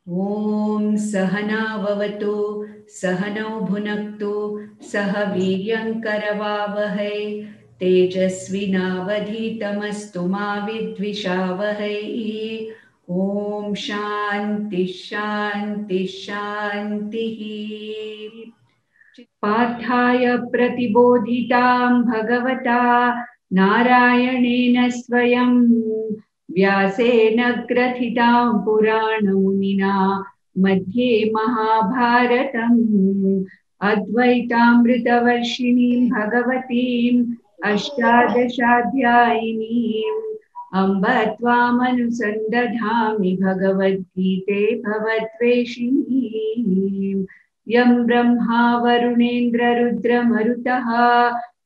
Om Sahana Vavatu Sahano Bhunaktu Saha Viryam Karavavahai Tejasvinavadhitamastu ma vidvishavahai. Om Shanti Shanti Shanti. Pathaya pratibodhitam bhagavata Narayanena swayam Vyasena grathitam Puranamunina Madhye Mahabharatam Advaitamritavarshinim Bhagavatim Ashtadashadhyayinim Amba Tvamanusandadhami Bhagavad Gite Bhavatveshinim Yam Brahma Varunendra Rudra Marutaha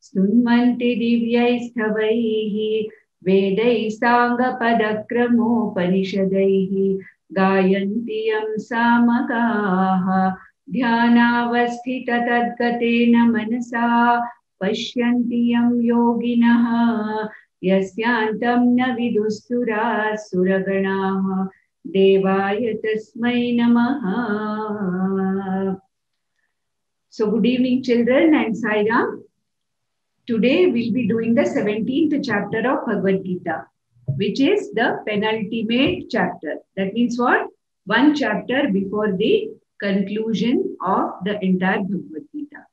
Sunmanti Divyaistavaihi Vedai Sangha Padakramo Panishadaihi Gayanti Yam Samagaha Dhyanavasthita Tadgatena Manasa Pashyanti Yam Yoginaha Yasyantam Na Vidustura Suraganaha Devaya Tasmai Namaha. So good evening children and Sai Ram. Today we'll be doing the 17th chapter of Bhagavad Gita, which is the penultimate chapter. That means what? One chapter before the conclusion of the entire Bhagavad Gita.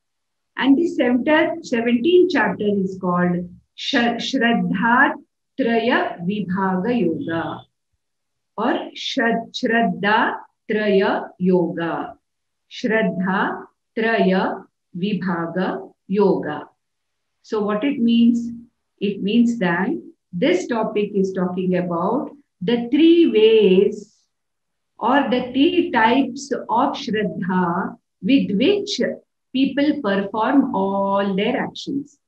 And this 17th chapter is called Shraddhatraya Vibhaga Yoga or Shraddhatraya Yoga. Shraddhatraya Vibhaga Yoga. So what it means? It means that this topic is talking about the three ways or the three types of Shraddha with which people perform all their actions.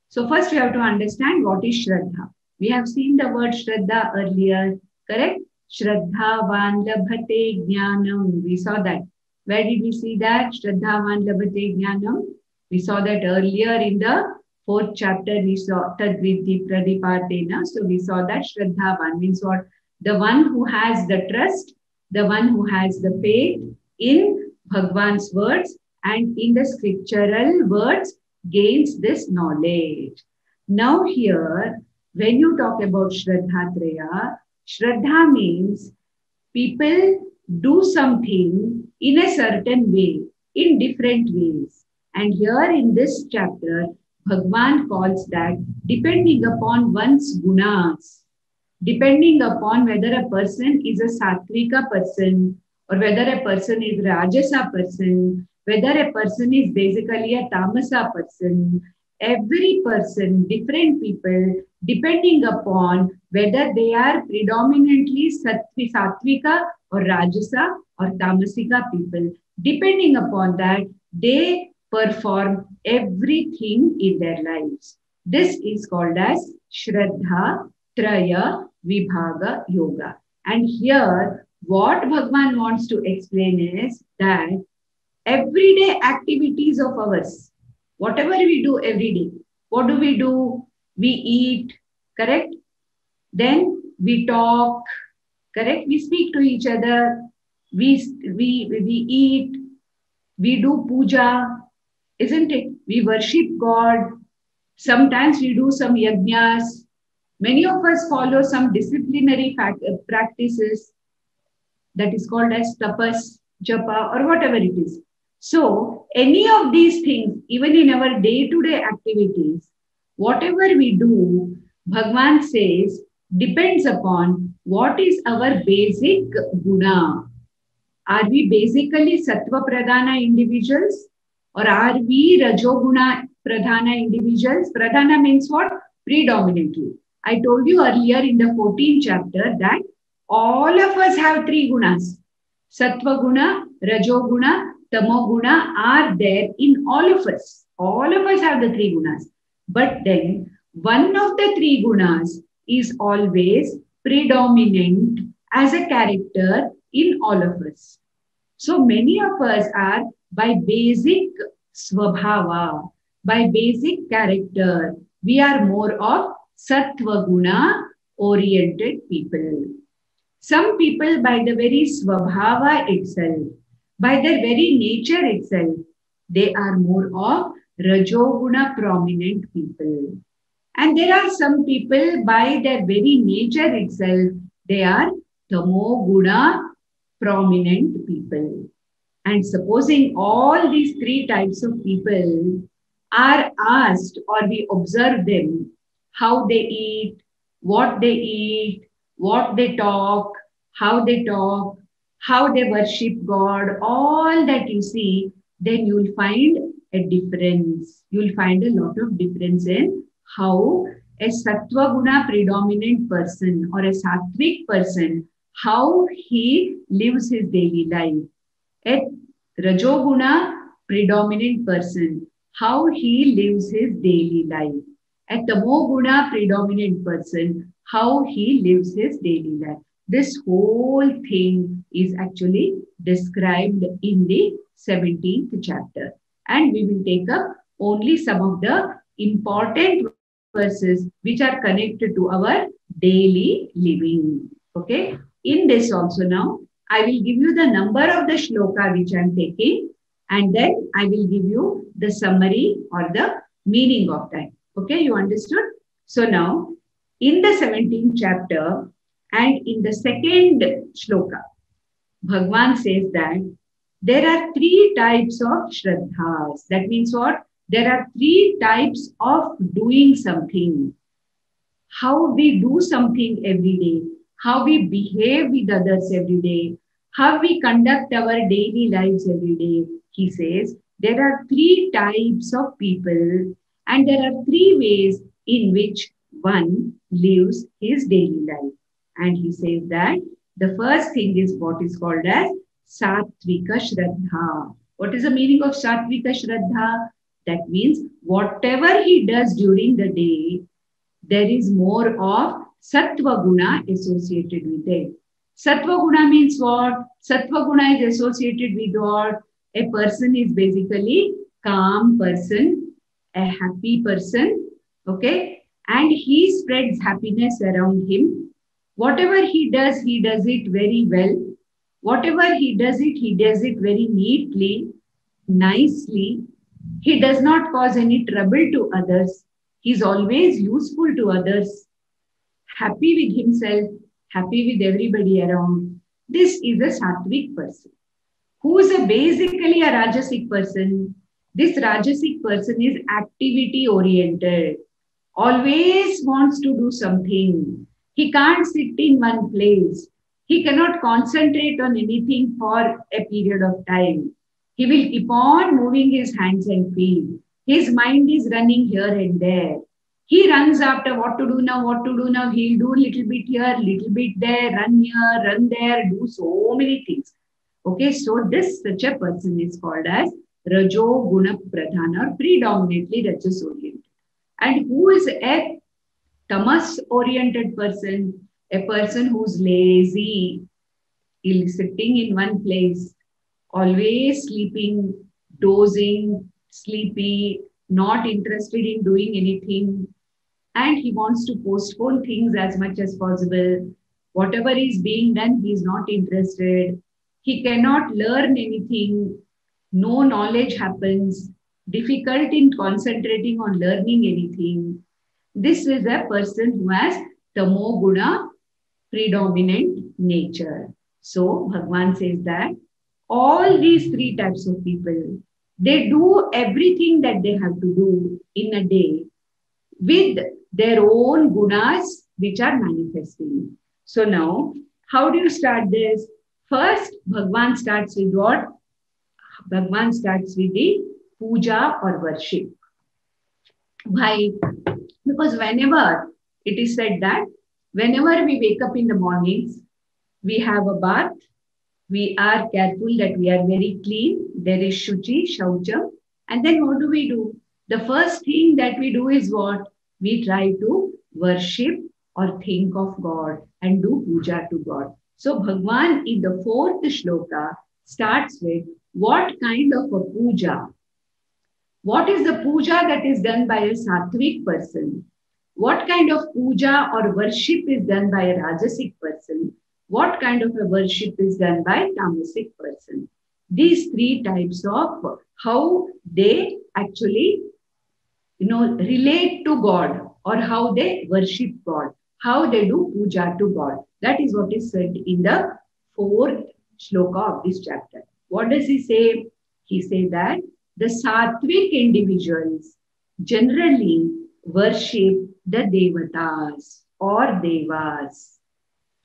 So first we have to understand what is Shraddha. We have seen the word Shraddha earlier, correct? Shraddhavan labhate jnanam. We saw that. Where did we see that? Shraddhavan labhate jnanam. We saw that earlier in the 4th chapter. We saw Tadviddhi Pradipatena. So we saw that Shraddhavan means what? The one who has the trust, the one who has the faith in Bhagwan's words and in the scriptural words gains this knowledge. Now here, when you talk about Shraddhatraya, Shraddha means people do something in a certain way, in different ways. And here in this chapter, Bhagwan calls that depending upon one's gunas, depending upon whether a person is a Sattvika person or whether a person is Rajasa person, whether a person is basically a Tamasa person, every person, different people, depending upon whether they are predominantly Sattvika or Rajasa or Tamasika people, depending upon that, they perform everything in their lives. This is called as Shraddhatraya Vibhaga Yoga. And here, what Bhagwan wants to explain is that everyday activities of ours, whatever we do every day, what do? We eat, correct? Then we talk, correct? We speak to each other, we eat, we do puja, isn't it? We worship God. Sometimes we do some yajnas. Many of us follow some disciplinary practices that is called as tapas, japa, or whatever it is. So any of these things, even in our day-to-day activities, whatever we do, Bhagwan says, depends upon what is our basic guna. Are we basically Sattva Pradhana individuals? Or are we Rajoguna Pradhana individuals? Pradhana means what? Predominantly. I told you earlier in the 14th chapter that all of us have three gunas. Sattva guna, Rajoguna, Tamoguna are there in all of us. All of us have the three gunas. But then one of the three gunas is always predominant as a character in all of us. So many of us are by basic swabhava, by basic character, we are more of Sattva Guna oriented people. Some people, by the very Swabhava itself, by their very nature itself, they are more of Rajoguna prominent people. And there are some people, by their very nature itself, they are Tamoguna prominent people. And supposing all these three types of people are asked, or we observe them, how they eat, what they talk, how they worship God, all that you see, then you'll find a difference. You'll find a lot of difference in how a Sattva Guna predominant person or a Sattvic person, how he lives his daily life. A Rajoguna predominant person, how he lives his daily life. A Tamoguna predominant person, how he lives his daily life. This whole thing is actually described in the 17th chapter. And we will take up only some of the important verses which are connected to our daily living. Okay. In this also now, I will give you the number of the shloka which I am taking, and then I will give you the summary or the meaning of that. Okay, you understood? So now, in the 17th chapter and in the second shloka, Bhagwan says that there are three types of shraddhas. That means what? There are three types of doing something. How we do something every day, how we behave with others every day, how we conduct our daily lives every day. He says there are three types of people and there are three ways in which one lives his daily life. And he says that the first thing is what is called as Sattvika Shraddha. What is the meaning of Sattvika Shraddha? That means whatever he does during the day, there is more of Sattva Guna associated with it. Sattva Guna means what? Sattva Guna is associated with what? A person is basically calm person, a happy person, okay? And he spreads happiness around him. Whatever he does it very well. Whatever he does it very neatly, nicely. He does not cause any trouble to others. He is always useful to others. Happy with himself, happy with everybody around. This is a Sattvic person. Who is basically a Rajasic person? This Rajasic person is activity oriented. Always wants to do something. He can't sit in one place. He cannot concentrate on anything for a period of time. He will keep on moving his hands and feet. His mind is running here and there. He runs after what to do now, what to do now. He'll do a little bit here, little bit there, run here, run there, do so many things. Okay, so this such a person is called as Rajo Guna Pradhana, or predominantly Rajas oriented. And who is a Tamas oriented person? A person who's lazy, sitting in one place, always sleeping, dozing, sleepy, not interested in doing anything. And he wants to postpone things as much as possible. Whatever is being done, he is not interested. He cannot learn anything. No knowledge happens. Difficult in concentrating on learning anything. This is a person who has Tamo Guna predominant nature. So Bhagwan says that all these three types of people, they do everything that they have to do in a day with their own gunas which are manifesting. So now, how do you start this? First, Bhagwan starts with what? Bhagwan starts with the puja or worship. Why? Because whenever it is said that whenever we wake up in the mornings, we have a bath, we are careful that we are very clean, there is Shuchi, Shaucham, and then what do? The first thing that we do is what? We try to worship or think of God and do puja to God. So Bhagwan in the fourth shloka starts with what kind of a puja? What is the puja that is done by a Sattvic person? What kind of puja or worship is done by a Rajasic person? What kind of a worship is done by Tamasic person? These three types of how they actually, relate to God or how they worship God, how they do puja to God. That is what is said in the fourth shloka of this chapter. What does he say? He says that the sattvic individuals generally worship the devatas or devas.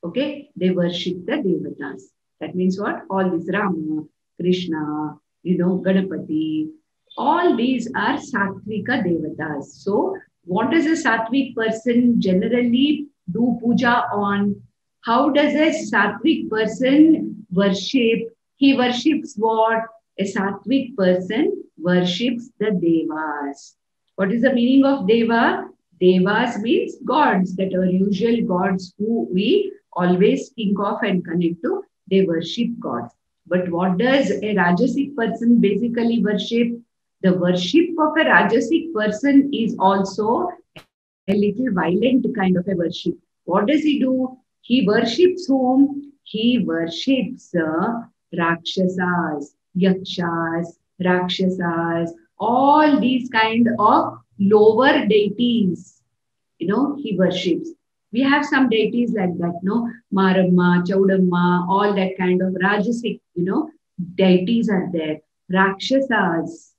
Okay, they worship the devatas. That means what? All these Rama, Krishna, Ganapati, all these are sattvika devatas. So, what does a sattvic person generally do puja on? How does a sattvic person worship? He worships what? A sattvic person worships the devas. What is the meaning of deva? Devas means gods, that are usual gods who we always think of and connect to. They worship gods. But what does a Rajasic person basically worship? The worship of a Rajasic person is also a little violent kind of a worship. What does he do? He worships whom? He worships Rakshasas, Yakshas, Rakshasas, all these kind of lower deities. He worships. We have some deities like that, no? Maramma, Chaudamma, all that kind of Rajasic, deities are there. Rakshasas,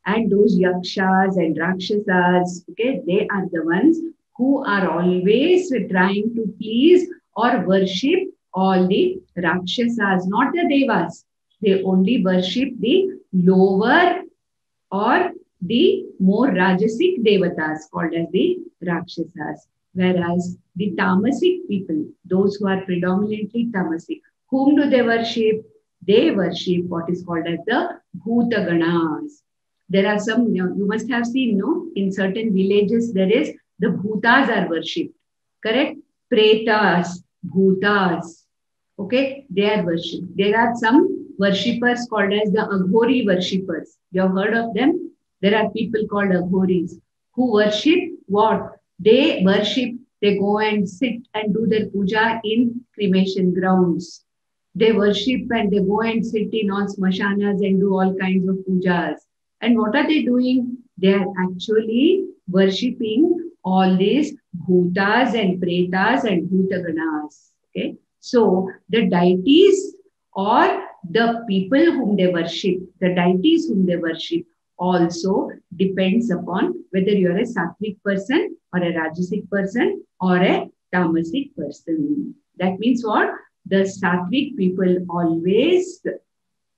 and those Yakshas and Rakshasas, okay, they are the ones who are always trying to please or worship all the Rakshasas, not the Devas. They only worship the lower or the more Rajasic Devatas called as the Rakshasas. Whereas the Tamasic people, those who are predominantly Tamasic, whom do they worship? They worship what is called as the Bhutaganas. There are some, you must have seen, no? In certain villages, there is the Bhutas are worshipped. Correct? Pretas, Bhutas. Okay? They are worshipped. There are some worshippers called as the Aghori worshippers. You have heard of them? There are people called Aghoris who worship what? They worship, they go and sit and do their puja in cremation grounds. They worship and they go and sit in all smashanas and do all kinds of pujas. And what are they doing? They are actually worshipping all these bhutas and pretas and bhutaganas. Okay. So the deities or the people whom they worship, the deities whom they worship also depends upon whether you are a sattvic person or a rajasic person or a tamasic person. That means what? The sattvic people always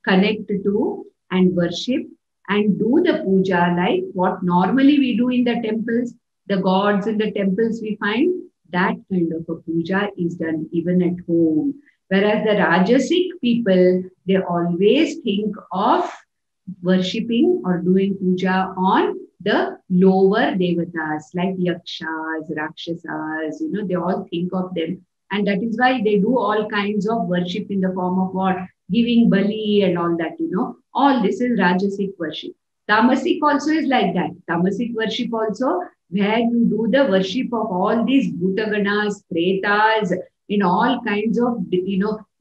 connect to and worship and do the puja like what normally we do in the temples. The gods in the temples we find, that kind of a puja is done even at home. Whereas the Rajasic people, they always think of worshipping or doing puja on the lower devatas like yakshas, rakshasas, they all think of them. And that is why they do all kinds of worship in the form of what? Giving bali and all that, All this is Rajasic worship. Tamasic also is like that. Tamasic worship also, where you do the worship of all these bhutaganas, pretas, in all kinds of,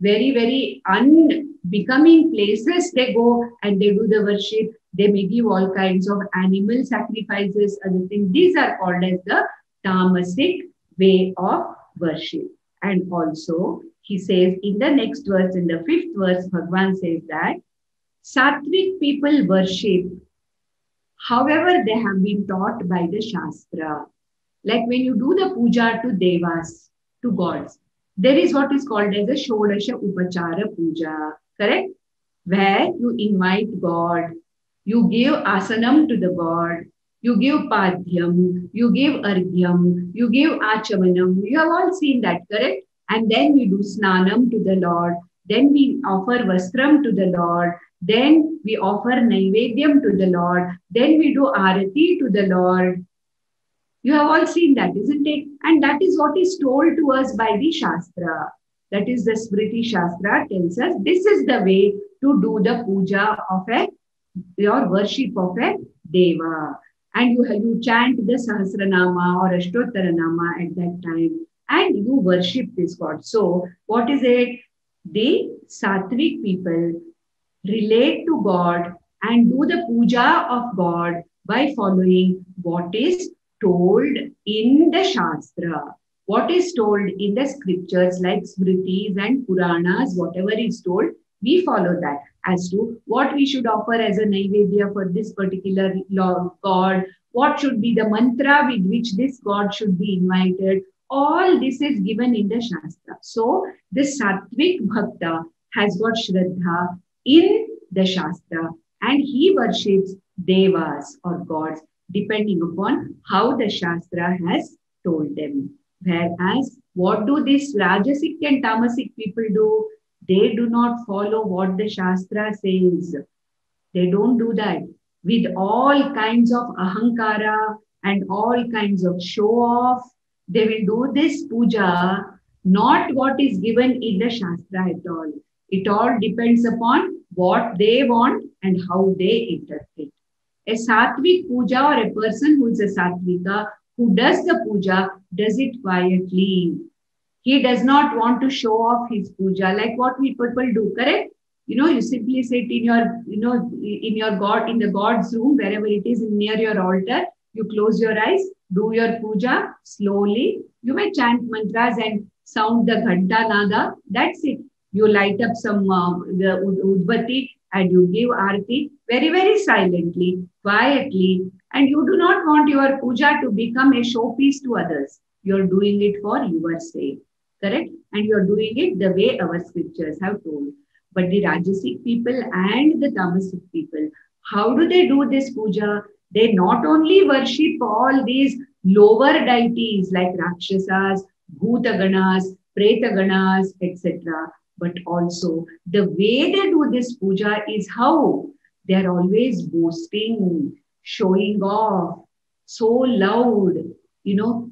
very, very unbecoming places they go and they do the worship. They may give all kinds of animal sacrifices, other things. These are called as the tamasic way of worship. And also, he says in the next verse, in the 5th verse, Bhagavan says that sattvic people worship however they have been taught by the Shastra. Like when you do the puja to devas, to gods, there is what is called as a Shodasha Upachara Puja, correct? Where you invite God, you give asanam to the God, you give padhyam, you give argyam, you give achamanam. You have all seen that, correct? And then we do snanam to the Lord. Then we offer vastram to the Lord. Then we offer naivedyam to the Lord. Then we do arati to the Lord. You have all seen that, isn't it? And that is what is told to us by the Shastra. That is the Smriti Shastra tells us this is the way to do the puja of your worship of a Deva. and you chant the Sahasranama or Ashtottaranama at that time, and you worship this God. So, what is it? The Sattvic people relate to God and do the puja of God by following what is told in the Shastra, what is told in the scriptures like Smritis and Puranas, whatever is told, we follow that as to what we should offer as a Naivedya for this particular God, what should be the mantra with which this God should be invited. All this is given in the Shastra. So, the Sattvic Bhakta has got Shraddha in the Shastra and he worships Devas or gods depending upon how the Shastra has told them. Whereas, what do these Rajasic and Tamasic people do? They do not follow what the Shastra says. They don't do that. With all kinds of ahankara and all kinds of show off, they will do this puja, not what is given in the Shastra at all. It all depends upon what they want and how they interpret. A Sattvic puja or a person who is a Sattvika who does the puja does it quietly. He does not want to show off his puja like what we people do, correct? You simply sit in your, in your God, in the God's room, wherever it is near your altar. You close your eyes, do your puja slowly. You may chant mantras and sound the ghanta nada. That's it. You light up some the udbati and you give arati very, very silently, quietly. And you do not want your puja to become a showpiece to others. You're doing it for your sake, correct? And you're doing it the way our scriptures have told. But the Rajasic people and the Tamasic people, how do they do this puja? They not only worship all these lower deities like Rakshasas, Bhutaganas, Pretaganas, etc. But also the way they do this puja is how they are always boasting, showing off, so loud.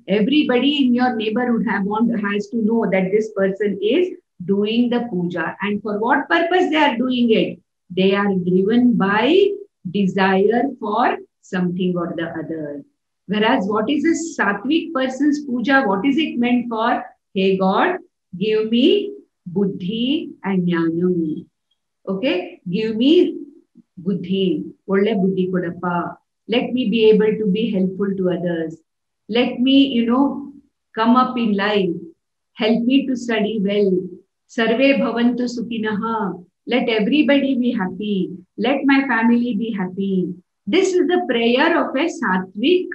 Everybody in your neighborhood has to know that this person is doing the puja. And for what purpose they are doing it? They are driven by desire for something or the other. Whereas what is a Sattvic person's puja? What is it meant for? Hey God, give me buddhi and jnanam. Okay? Give me buddhi. Olle buddhi kodappa. Let me be able to be helpful to others. Let me, come up in life. Help me to study well. Sarve bhavantu sukhinaha. Let everybody be happy. Let my family be happy. This is the prayer of a Sattvic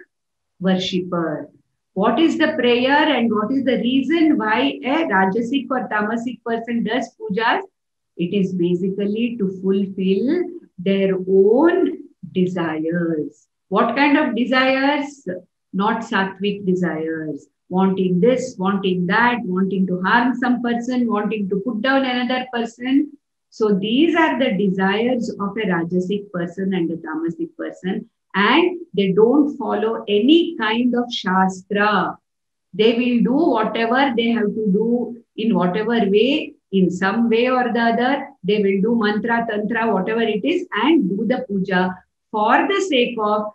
worshipper. What is the prayer and what is the reason why a Rajasic or Tamasic person does pujas? It is basically to fulfill their own desires. What kind of desires? Not Sattvic desires. Wanting this, wanting that, wanting to harm some person, wanting to put down another person. So these are the desires of a Rajasic person and a Tamasic person. And they don't follow any kind of Shastra. They will do whatever they have to do in whatever way, in some way or the other. They will do mantra, tantra, whatever it is, and do the puja for the sake of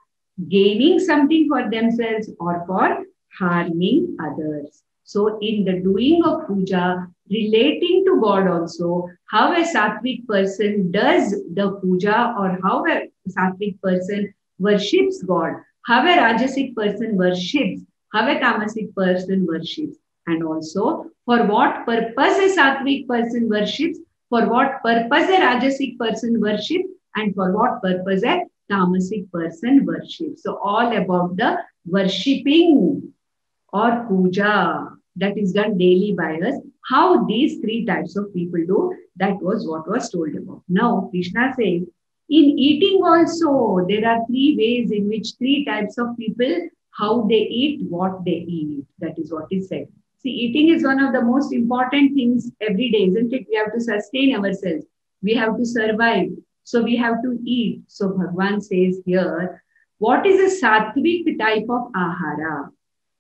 gaining something for themselves or for harming others. So in the doing of puja, relating to God also, how a Sattvic person does the puja or how a Sattvic person worships God, how a Rajasic person worships, how a Tamasic person worships, and also for what purpose a Sattvic person worships, for what purpose a Rajasic person worships, and for what purpose a Tamasic person worships. So all about the worshipping or puja that is done daily by us, how these three types of people do, that was what was told about. Now, Krishna says, in eating also, there are three ways in which three types of people, how they eat, what they eat. That is what is said. See, eating is one of the most important things every day, isn't it? We have to sustain ourselves. We have to survive. So we have to eat. So Bhagavan says here, what is a sattvic type of ahara?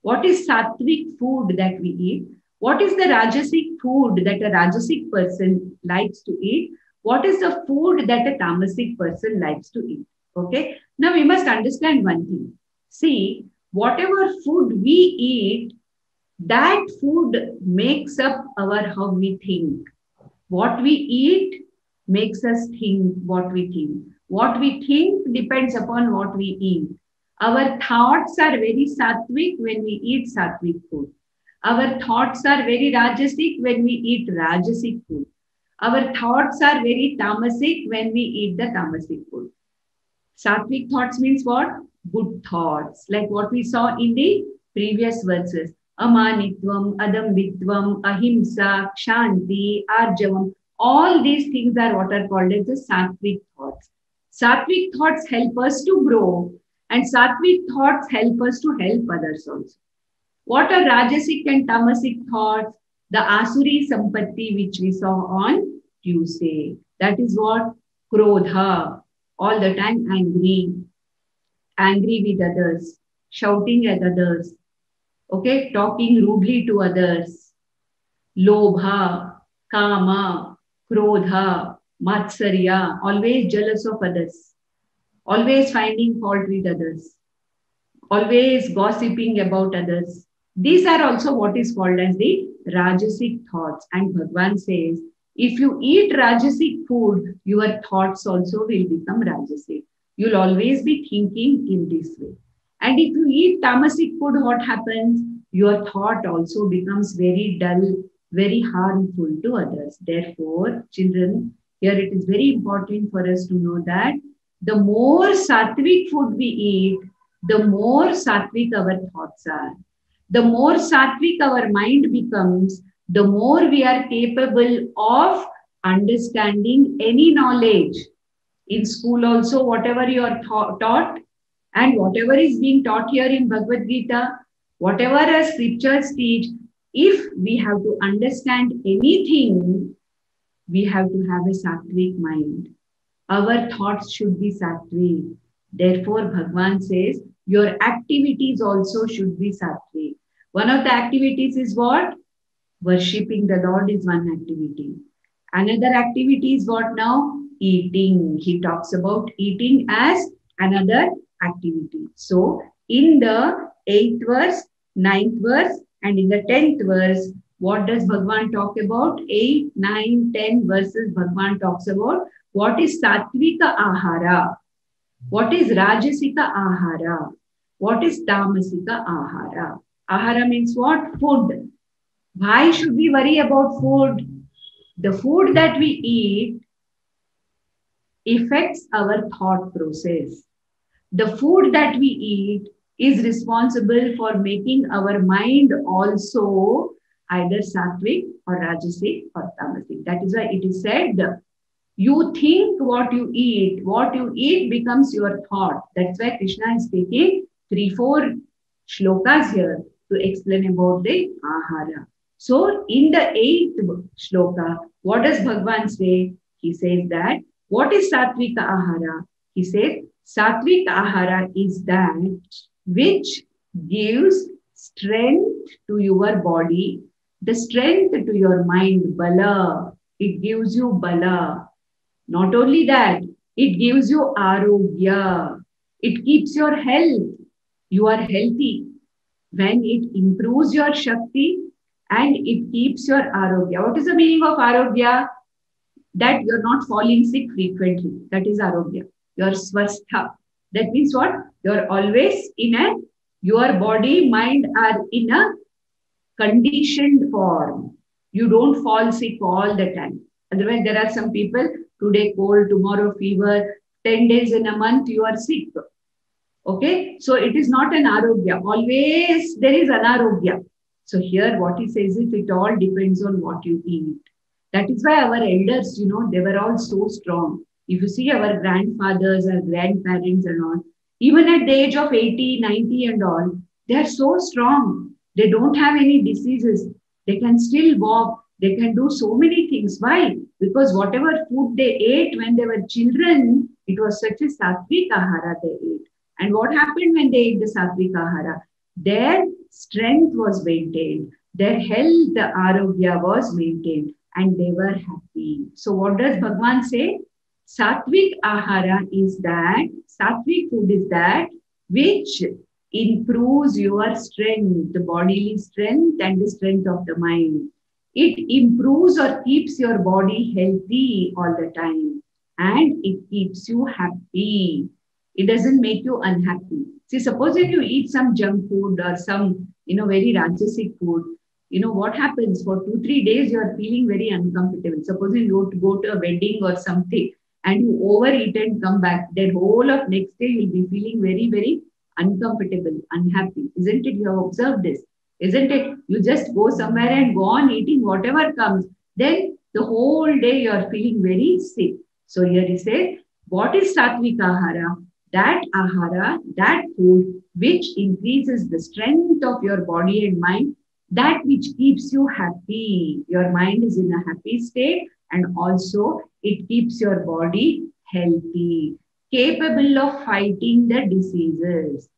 What is sattvic food that we eat? What is the rajasic food that a rajasic person likes to eat? What is the food that a tamasic person likes to eat? Okay. Now we must understand one thing. See, whatever food we eat, that food makes up our how we think. What we eat makes us think what we think. What we think depends upon what we eat. Our thoughts are very sattvic when we eat sattvic food. Our thoughts are very rajasic when we eat rajasic food. Our thoughts are very tamasic when we eat the tamasic food. Sattvic thoughts means what? Good thoughts, like what we saw in the previous verses. Amanitvam, adambitvam, ahimsa, kshanti, arjavam. All these things are what are called as the sattvic thoughts. Sattvic thoughts help us to grow, and sattvic thoughts help us to help others also. What are rajasic and tamasic thoughts? The asuri sampatti which we saw on Tuesday. That is what? Krodha, all the time angry, angry with others, shouting at others, okay, talking rudely to others, lobha, kama, krodha, matsarya, always jealous of others, always finding fault with others, always gossiping about others. These are also what is called as the rajasic thoughts. And Bhagavan says, if you eat rajasic food, your thoughts also will become rajasic. You'll always be thinking in this way. And if you eat tamasic food, what happens? Your thought also becomes very dull, very harmful to others. Therefore, children, here it is very important for us to know that the more sattvic food we eat, the more sattvic our thoughts are. The more sattvic our mind becomes, the more we are capable of understanding any knowledge. In school also, whatever you are taught and whatever is being taught here in Bhagavad Gita, whatever our scriptures teach, if we have to understand anything, we have to have a sattvic mind. Our thoughts should be sattvic. Therefore, Bhagavan says, your activities also should be sattvic. One of the activities is what? Worshipping the Lord is one activity. Another activity is what now? Eating. He talks about eating as another activity. So, in the 8th verse, 9th verse, and in the 10th verse, what does Bhagavan talk about? 8, 9, 10 verses Bhagavan talks about what is Sattvika Ahara, what is Rajasika Ahara, what is Tamasika Ahara. Ahara means what? Food. Why should we worry about food? The food that we eat affects our thought process. The food that we eat is responsible for making our mind also either sattvic or rajasic or tamasic. That is why it is said, you think what you eat becomes your thought. That's why Krishna is taking 3-4 shlokas here to explain about the ahara. So in the 8th shloka, what does Bhagavan say? He says that, what is Sattvika Ahara? He says, Sattvika Ahara is that which gives strength to your body, the strength to your mind, bala. It gives you bala. Not only that, it gives you arogya. It keeps your health. You are healthy. When it improves your shakti and it keeps your arogya. What is the meaning of arogya? That you're not falling sick frequently. That is arogya. You're swastha. That means what? You're always your body, mind are in a conditioned form. You don't fall sick all the time. Otherwise, there are some people, today cold, tomorrow fever, 10 days in a month, you are sick. Okay, so it is not an arogya. Always there is anarogya. So here what he says is it all depends on what you eat. That is why our elders, they were all so strong. If you see our grandfathers, our grandparents and all, even at the age of 80, 90 and all, they are so strong. They don't have any diseases. They can still walk. They can do so many things. Why? Because whatever food they ate when they were children, it was such a sattvic ahara they ate. And what happened when they ate the sattvic ahara? Their strength was maintained. Their health, the arogya was maintained. And they were happy. So what does Bhagavan say? Sattvic ahara is that, sattvic food is that which improves your strength, the bodily strength and the strength of the mind. It improves or keeps your body healthy all the time, and it keeps you happy. It doesn't make you unhappy. See, suppose if you eat some junk food or some, very rajasic food, what happens for 2 3 days, you are feeling very uncomfortable. Suppose you go to a wedding or something and you overeat and come back, that whole of next day you'll be feeling very, very uncomfortable, unhappy. Isn't it? You have observed this. Isn't it? You just go somewhere and go on eating whatever comes. Then the whole day you are feeling very sick. So here he said, what is Satvika Ahara? That Ahara, that food which increases the strength of your body and mind, that which keeps you happy. Your mind is in a happy state, and also it keeps your body healthy, capable of fighting the diseases.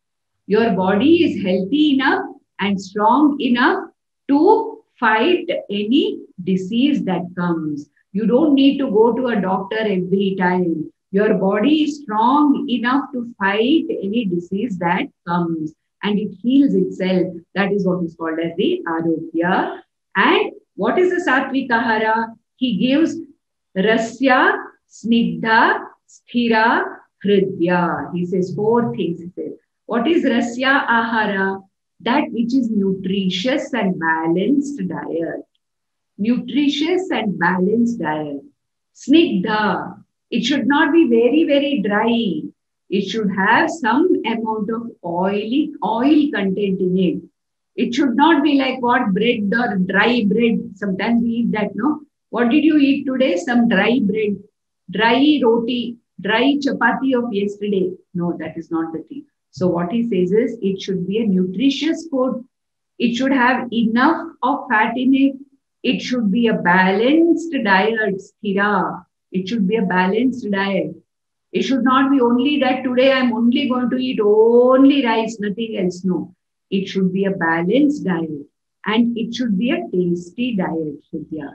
Your body is healthy enough and strong enough to fight any disease that comes. You don't need to go to a doctor every time. Your body is strong enough to fight any disease that comes, and it heals itself. That is what is called as the Arogya. And what is the Satvika Ahara? He gives Rasya, Snigdha, Sthira, Hridya. He says 4 things. He says, what is Rasya Ahara? That which is nutritious and balanced diet. Nutritious and balanced diet. Snigdha. It should not be very, very dry. It should have some amount of oil content in it. It should not be like what bread or dry bread. Sometimes we eat that, no? What did you eat today? Some dry bread, dry roti, dry chapati of yesterday. No, that is not the thing. So what he says is, it should be a nutritious food. It should have enough of fat in it. It should be a balanced diet, sthira. It should be a balanced diet. It should not be only that today I'm only going to eat only rice, nothing else. No. It should be a balanced diet. And it should be a tasty diet, Shraddha.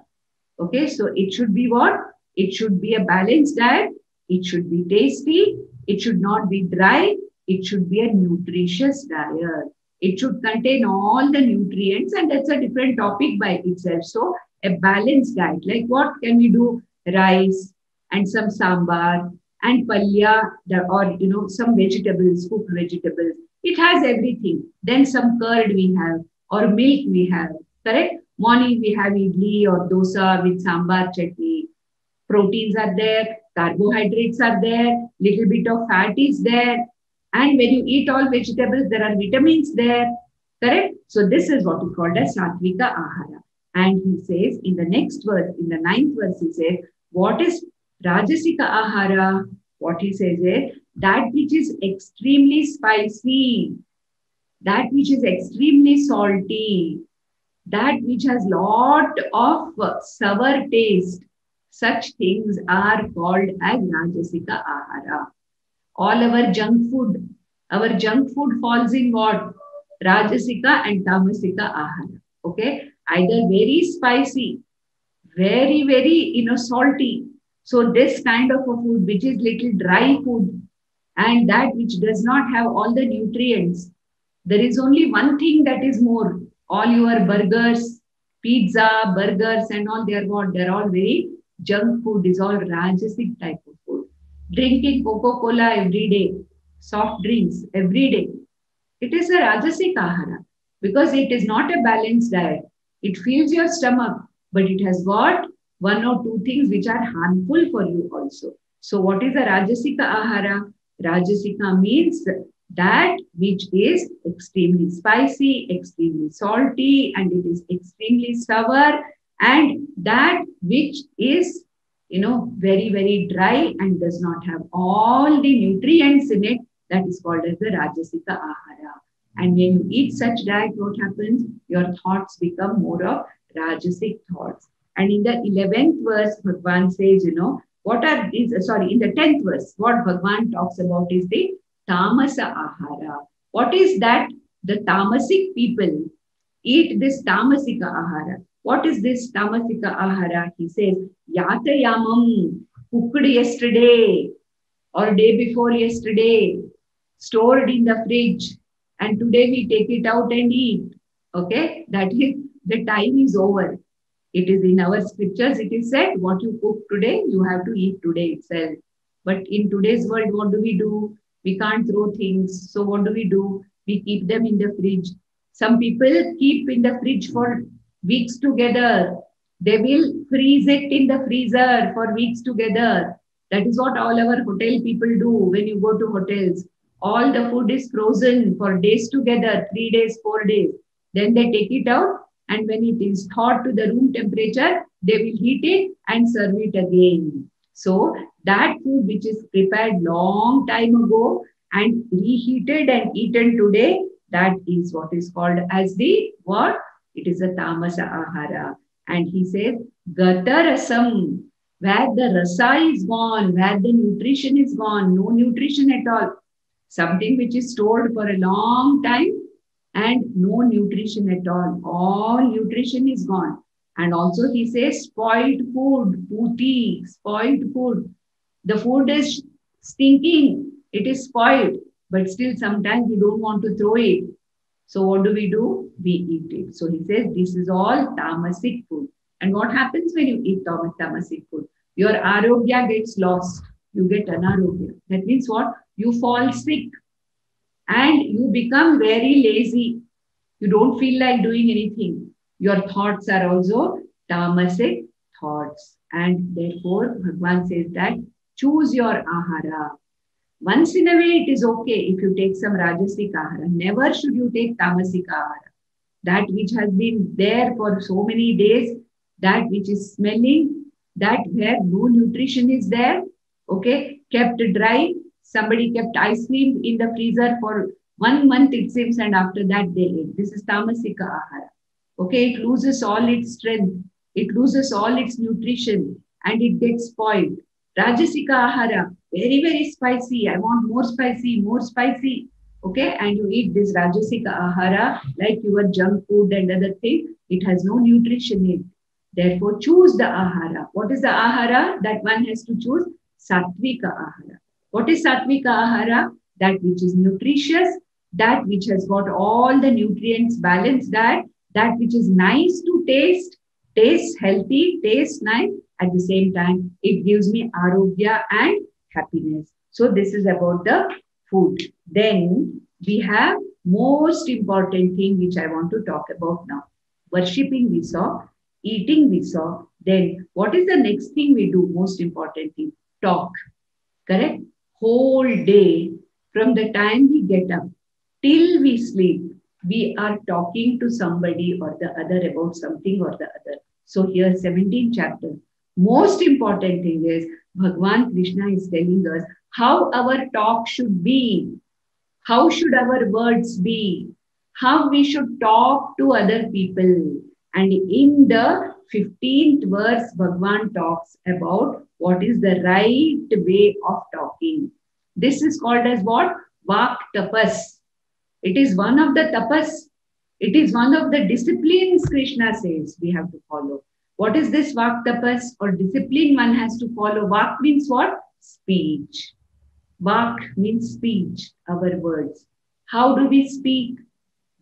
Okay, so it should be what? It should be a balanced diet. It should be tasty. It should not be dry. It should be a nutritious diet. It should contain all the nutrients, and that's a different topic by itself. So a balanced diet, like what can we do? Rice and some sambar and palya, or some vegetables, cooked vegetables. It has everything. Then some curd we have, or milk we have. Correct? Morning we have idli or dosa with sambar chutney. Proteins are there, carbohydrates are there, little bit of fat is there. And when you eat all vegetables, there are vitamins there. Correct? So this is what is called as Satvika Ahara. And he says in the next verse, in the 9th verse, he says, what is Rajasika Ahara? What he says is, that which is extremely spicy, that which is extremely salty, that which has lot of sour taste, such things are called as Rajasika Ahara. All our junk food falls in what? Rajasika and Tamasika Ahara. Okay? Either very spicy, very, very, salty. So this kind of a food, which is little dry food, and that which does not have all the nutrients. There is only one thing that is more. All your burgers, pizza, burgers and all, they are what? They are all very junk food, is all Rajasic type of food. Drinking Coca-Cola every day, soft drinks every day. It is a Rajasic Ahara because it is not a balanced diet. It fills your stomach, but it has got 1 or 2 things which are harmful for you also. So what is a Rajasika Ahara? Rajasika means that which is extremely spicy, extremely salty, and it is extremely sour, and that which is, very, very dry and does not have all the nutrients in it, that is called as the Rajasika Ahara. And when you eat such diet, what happens? Your thoughts become more of Rajasic thoughts. And in the 11th verse, Bhagavan says, in the 10th verse, what Bhagavan talks about is the Tamasa Ahara. What is that? The Tamasic people eat this Tamasika Ahara. What is this Tamasika Ahara? He says, Yatayamam, cooked yesterday or day before yesterday, stored in the fridge, and today we take it out and eat. Okay, that is, the time is over. It is in our scriptures, it is said, what you cook today, you have to eat today itself. But in today's world, what do? We can't throw things. So what do? We keep them in the fridge. Some people keep in the fridge for weeks together. They will freeze it in the freezer for weeks together. That is what all our hotel people do when you go to hotels. All the food is frozen for days together, 3 days, 4 days. Then they take it out, and when it is thawed to the room temperature, they will heat it and serve it again. So that food which is prepared long time ago and reheated and eaten today, that is what is called as the what? It is a tamasa ahara. And he says, gata rasam, where the rasa is gone, where the nutrition is gone, no nutrition at all. Something which is stored for a long time and no nutrition at all. All nutrition is gone. And also he says spoiled food, puti, spoiled food. The food is stinking, it is spoiled, but still sometimes we don't want to throw it. So what do? We eat it. So he says this is all tamasic food. And what happens when you eat tamasic food? Your arogya gets lost. You get anarogya. That means what? You fall sick and you become very lazy. You don't feel like doing anything. Your thoughts are also tamasic thoughts. And therefore, Bhagavan says that choose your ahara. Once in a way, it is okay if you take some rajasic ahara. Never should you take tamasic ahara. That which has been there for so many days, that which is smelling, that where no nutrition is there, okay, kept dry. Somebody kept ice cream in the freezer for 1 month, it seems, and after that they ate. This is tamasika ahara. Okay, it loses all its strength. It loses all its nutrition and it gets spoiled. Rajasika ahara, very, very spicy. I want more spicy, more spicy. Okay, and you eat this Rajasika ahara like your junk food and other things. It has no nutrition in it. Therefore, choose the ahara. What is the ahara that one has to choose? Sattvika ahara. What is Sattvika ahara? That which is nutritious, that which has got all the nutrients balanced, that which is nice to taste, tastes healthy, tastes nice. At the same time, it gives me arogya and happiness. So this is about the food. Then we have most important thing which I want to talk about now. Worshipping we saw, eating we saw. Then what is the next thing we do? Most important thing, talk. Correct? Whole day, from the time we get up till we sleep, we are talking to somebody or the other about something or the other. So here, 17th chapter. Most important thing is Bhagavan Krishna is telling us how our talk should be, how should our words be, how we should talk to other people. And in the 15th verse, Bhagavan talks about what is the right way of talking. This is called as what? Vak tapas. It is one of the tapas. It is one of the disciplines Krishna says we have to follow. What is this vak tapas or discipline one has to follow? Vak means what? Speech. Vak means speech, our words. How do we speak?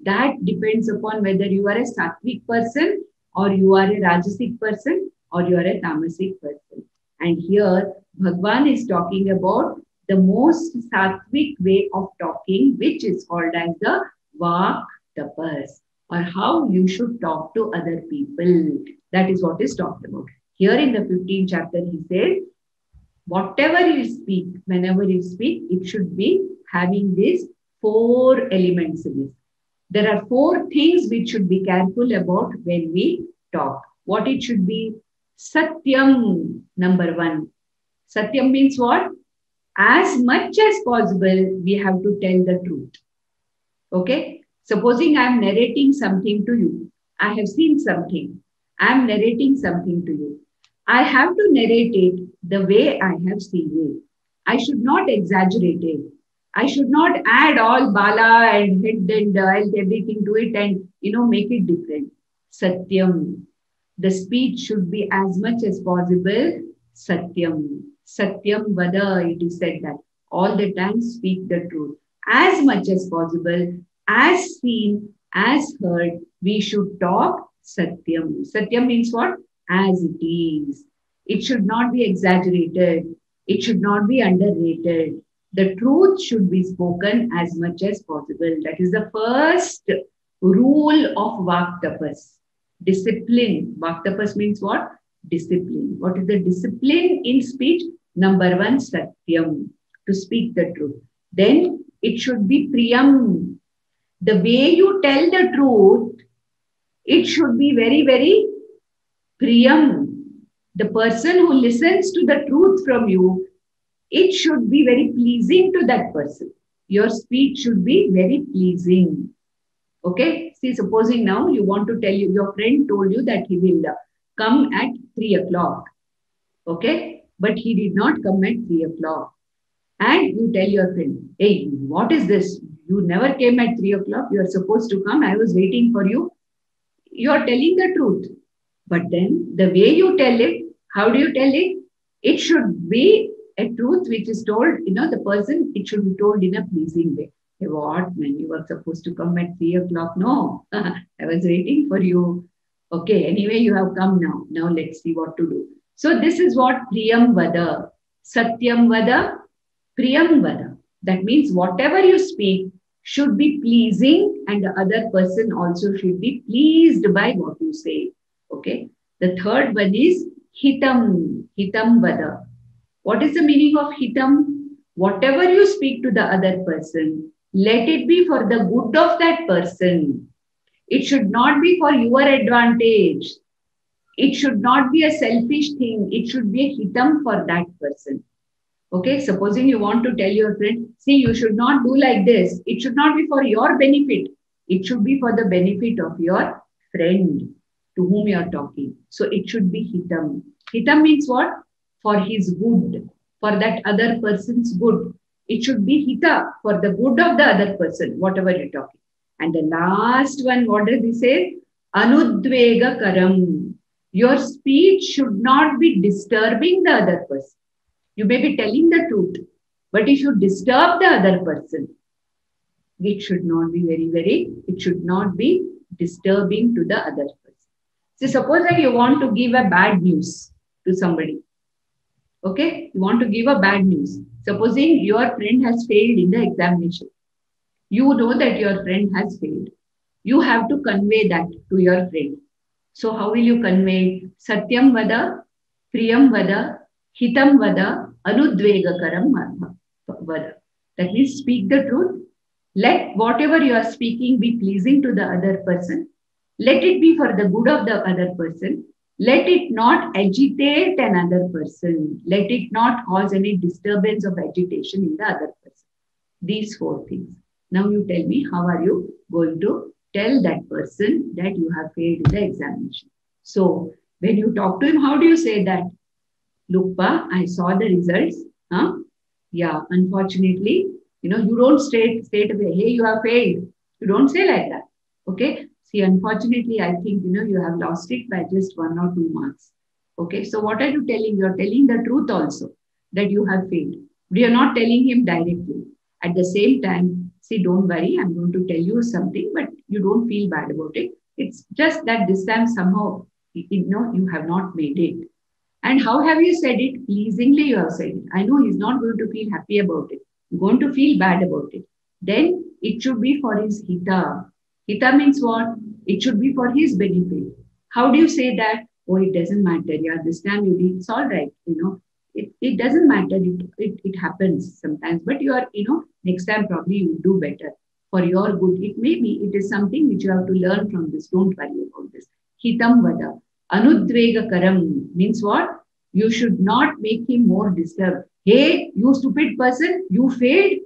That depends upon whether you are a sattvic person or you are a rajasic person or you are a tamasic person. And here Bhagavan is talking about the most sattvic way of talking, which is called as the vak tapas, or how you should talk to other people. That is what is talked about. Here in the 15th chapter, he says, whatever you speak, whenever you speak, it should be having these 4 elements in it. There are 4 things which should be careful about when we talk. What it should be? Satyam, number 1. Satyam means what? As much as possible, we have to tell the truth. Okay? Supposing I am narrating something to you. I have seen something. I am narrating something to you. I have to narrate it the way I have seen it. I should not exaggerate it. I should not add all bala and head and everything to it and, make it different. Satyam. The speech should be as much as possible. Satyam. Satyam vada, it is said that. All the time speak the truth. As much as possible, as seen, as heard, we should talk Satyam. Satyam means what? As it is. It should not be exaggerated. It should not be underrated. The truth should be spoken as much as possible. That is the first rule of Vaktapas. Discipline. Vaktapas means what? Discipline. What is the discipline in speech? Number one, Satyam. To speak the truth. Then it should be Priyam. The way you tell the truth, it should be very, very Priyam. The person who listens to the truth from you, it should be very pleasing to that person. Your speech should be very pleasing. Okay? See, supposing now you want to tell you, your friend told you that he will come at 3 o'clock. Okay? But he did not come at 3 o'clock. And you tell your friend, hey, what is this? You never came at 3 o'clock. You are supposed to come. I was waiting for you. You are telling the truth. But then the way you tell it, how do you tell it? It should be a truth which is told, the person, it should be told in a pleasing way. Hey, what, man, you were supposed to come at 3 o'clock? No, I was waiting for you. Okay, anyway, you have come now. Now let's see what to do. So this is what Priyam Vada, Satyam Vada, Priyam Vada. That means whatever you speak should be pleasing and the other person also should be pleased by what you say. Okay. The third one is Hitam, Hitam Vada. What is the meaning of Hitam? Whatever you speak to the other person, let it be for the good of that person. It should not be for your advantage. It should not be a selfish thing. It should be a Hitam for that person. Okay, supposing you want to tell your friend, see, you should not do like this. It should not be for your benefit. It should be for the benefit of your friend to whom you are talking. So it should be Hitam. Hitam means what? For his good, for that other person's good. It should be Hita, for the good of the other person, whatever you're talking. And the last one, what does he say? Anudvega karam. Your speech should not be disturbing the other person. You may be telling the truth, but if you disturb the other person, it should not be it should not be disturbing to the other person. So suppose that you want to give a bad news to somebody. Okay, you want to give a bad news. Supposing your friend has failed in the examination. You know that your friend has failed. You have to convey that to your friend. So how will you convey? Satyam Vada, Priyam Vada, Hitam Vada, Anudvegakaram Vada. That means speak the truth. Let whatever you are speaking be pleasing to the other person. Let it be for the good of the other person. Let it not agitate another person. Let it not cause any disturbance of agitation in the other person. These 4 things. Now you tell me, how are you going to tell that person that you have failed in the examination? So when you talk to him, how do you say that? Look, Pa, I saw the results. Huh? Yeah, unfortunately, you don't straight away, hey, you have failed. You don't say like that. Okay. See, unfortunately, I think, you have lost it by just 1 or 2 marks. Okay. So what are you telling? You're telling the truth also that you have failed. But you're not telling him directly. At the same time, see, don't worry. I'm going to tell you something, but you don't feel bad about it. It's just that this time somehow, you have not made it. And how have you said it? Pleasingly you have said it. I know he's not going to feel happy about it. You're going to feel bad about it. Then it should be for his Hita. Hita means what? It should be for his benefit. How do you say that? Oh, it doesn't matter. Yeah, this time you did. It's all right. It doesn't matter. It happens sometimes. But you are, next time probably you will do better. For your good. It may be. It is something which you have to learn from this. Don't worry about this. Hitam Vada. Anudvega karam means what? You should not make him more disturbed. Hey, you stupid person, you failed.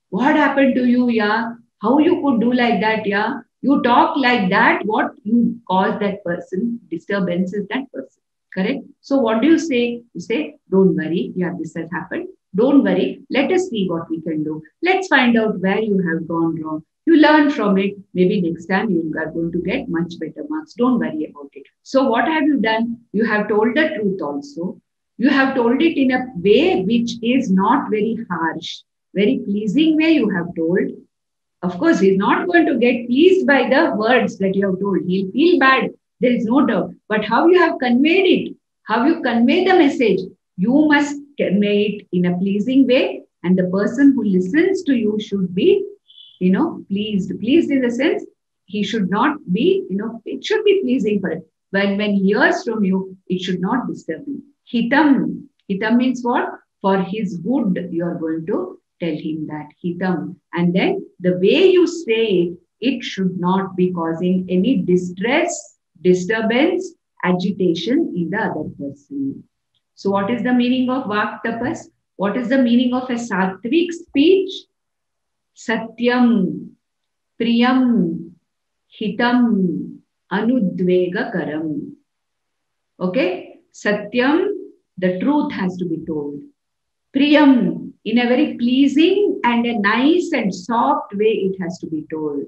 What happened to you, yeah? How you could do like that, yeah? You talk like that, what you cause that person, disturbance is that person. Correct? So what do you say? You say, don't worry, yeah, this has happened. Don't worry, let us see what we can do. Let's find out where you have gone wrong. You learn from it. Maybe next time you are going to get much better marks. Don't worry about it. So what have you done? You have told the truth also. You have told it in a way which is not very harsh, very pleasing way you have told. Of course, he's not going to get pleased by the words that you have told. He'll feel bad. There is no doubt. But how you have conveyed it, how you convey the message, you must convey it in a pleasing way. And the person who listens to you should be, pleased. Pleased in the sense, he should not be, it should be pleasing for him. When he hears from you, it should not disturb him. Hitam. Hitam means what? For his good, you are going to tell him that. Hitam. And then the way you say it, it should not be causing any distress, disturbance, agitation in the other person. So what is the meaning of Vak Tapas? What is the meaning of a sattvic speech? Satyam, Priyam, Hitam, Anudvegakaram. Okay? Satyam, the truth has to be told. Priyam, in a very pleasing and a nice and soft way, it has to be told.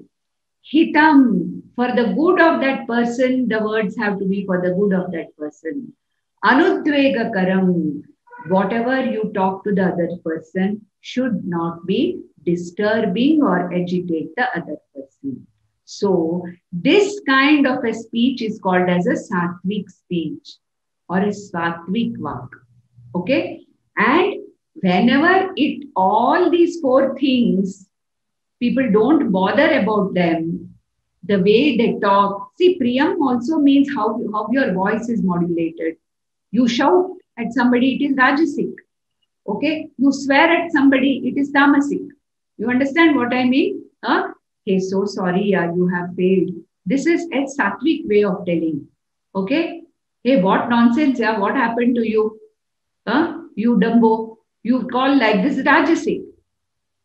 Hitam, for the good of that person, the words have to be for the good of that person. Anudvegakaram, whatever you talk to the other person should not be disturbing or agitate the other person. So, this kind of a speech is called as a sattvic speech or a sattvic vak. Okay? And whenever all these four things, people don't bother about them, the way they talk. See, Priyam also means how your voice is modulated. You shout at somebody, it is Rajasic. Okay? You swear at somebody, it is Tamasic. You understand what I mean? Hey, so sorry, you have failed. This is a sattvic way of telling. Okay? Hey, what nonsense, what happened to you? You Dumbo. You call like this Rajasic.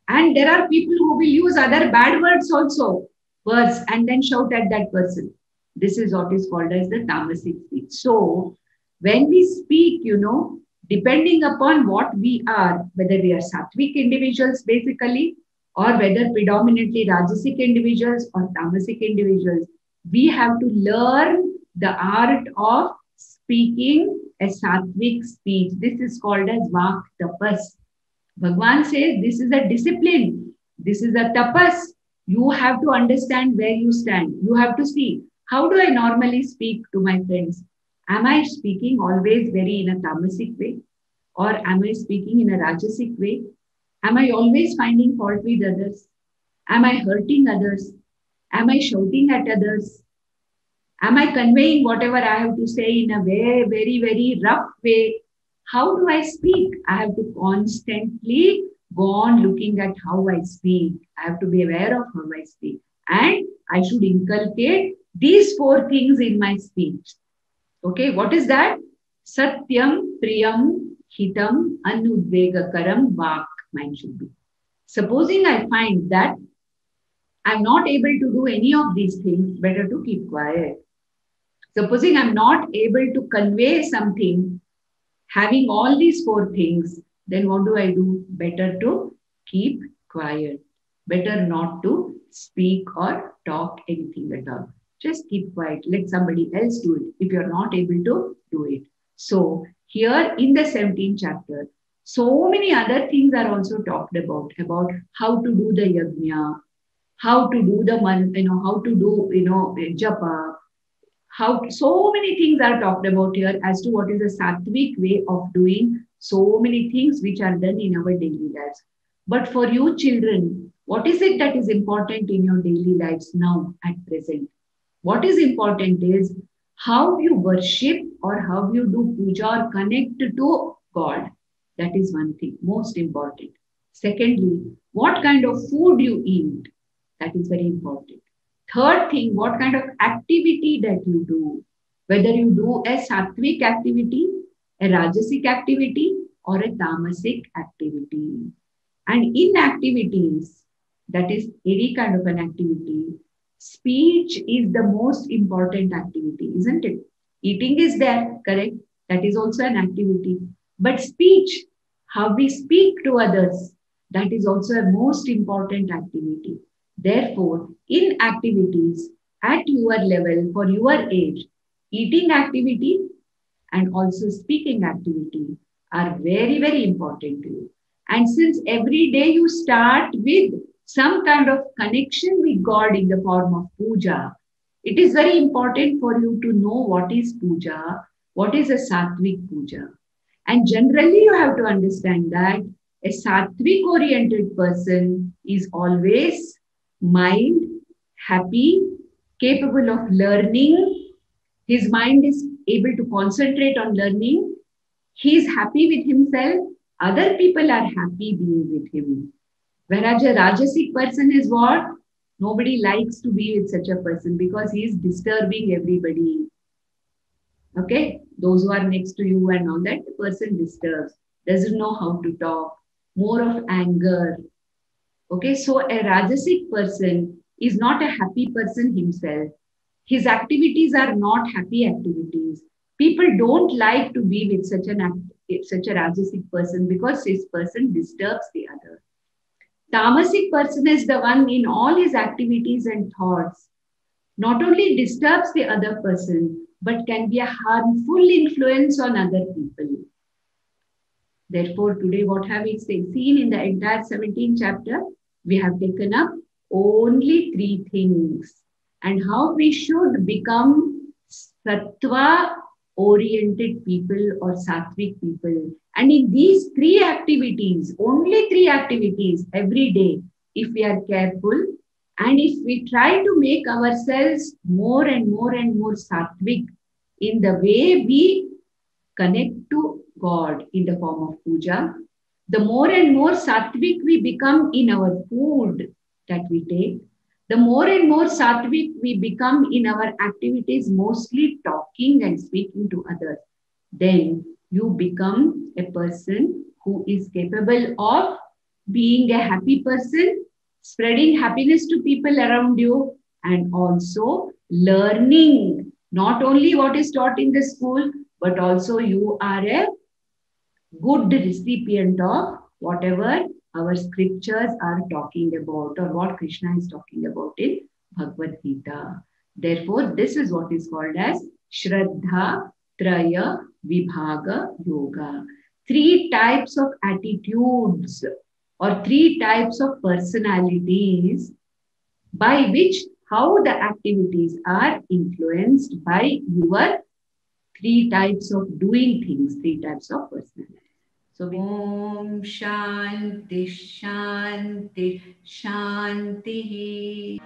And there are people who will use other bad words also, and then shout at that person. This is what is called as the Tamasic speech. So, when we speak, depending upon what we are, whether we are sattvic individuals basically, or whether predominantly Rajasic individuals or Tamasic individuals, we have to learn the art of speaking a sattvic speech. This is called as Vak Tapas. Bhagwan says this is a discipline. This is a tapas. You have to understand where you stand. You have to see, how do I normally speak to my friends? Am I speaking always very in a tamasic way? Or am I speaking in a rajasic way? Am I always finding fault with others? Am I hurting others? Am I shouting at others? Am I conveying whatever I have to say in a very, very, very rough way? How do I speak? I have to constantly go on looking at how I speak. I have to be aware of how I speak. And I should inculcate these four things in my speech. Okay, what is that? Satyam, Priyam, Hitam, Anudvegakaram, Vak, mine should be. Supposing I find that I'm not able to do any of these things, better to keep quiet. Supposing I'm not able to convey something, having all these four things, then what do? Better to keep quiet. Better not to speak or talk anything at all. Just keep quiet. Let somebody else do it if you're not able to do it. So here in the 17th chapter, so many other things are also talked about how to do the yajna, how to do the how to do, japa, so many things are talked about here as to what is a sattvic way of doing so many things which are done in our daily lives. But for you children, what is it that is important in your daily lives now at present? What is important is how you worship or how you do puja or connect to God. That is one thing, most important. Secondly, what kind of food you eat. That is very important. Third thing, what kind of activity that you do. Whether you do a sattvic activity, a rajasic activity, or a tamasic activity. And in activities, that is any kind of an activity, speech is the most important activity, isn't it? Eating is there, correct? That is also an activity. But speech, how we speak to others, that is also a most important activity. Therefore, in activities at your level, for your age, eating activity and also speaking activity are very, very important to you. And since every day you start with some kind of connection with God in the form of puja. It is very important for you to know what is puja, what is a sattvic puja. And generally, you have to understand that a sattvic oriented person is always mild, happy, capable of learning. His mind is able to concentrate on learning. He is happy with himself. Other people are happy being with him. Whereas a Rajasic person is what? Nobody likes to be with such a person because he is disturbing everybody. Okay? Those who are next to you and all that, the person disturbs, doesn't know how to talk, more of anger. Okay? So a Rajasic person is not a happy person himself. His activities are not happy activities. People don't like to be with such a Rajasic person because this person disturbs the other. Tamasic person is the one in all his activities and thoughts, not only disturbs the other person, but can be a harmful influence on other people. Therefore, today, what have we seen in the entire 17th chapter? We have taken up only three things and how we should become sattva oriented people or sattvic people. And in these three activities, only three activities every day, if we are careful and if we try to make ourselves more and more and more sattvic in the way we connect to God in the form of puja, the more and more sattvic we become in our food that we take, the more and more sattvic we become in our activities, mostly talking and speaking to others, then you become a person who is capable of being a happy person, spreading happiness to people around you, and also learning not only what is taught in the school, but also you are a good recipient of whatever our scriptures are talking about or what Krishna is talking about in Bhagavad Gita. Therefore, this is what is called as Shraddhatraya Vibhaga Yoga. Three types of attitudes or three types of personalities by which how the activities are influenced by your three types of doing things, three types of personality. So, Om Shanti Shanti Shanti.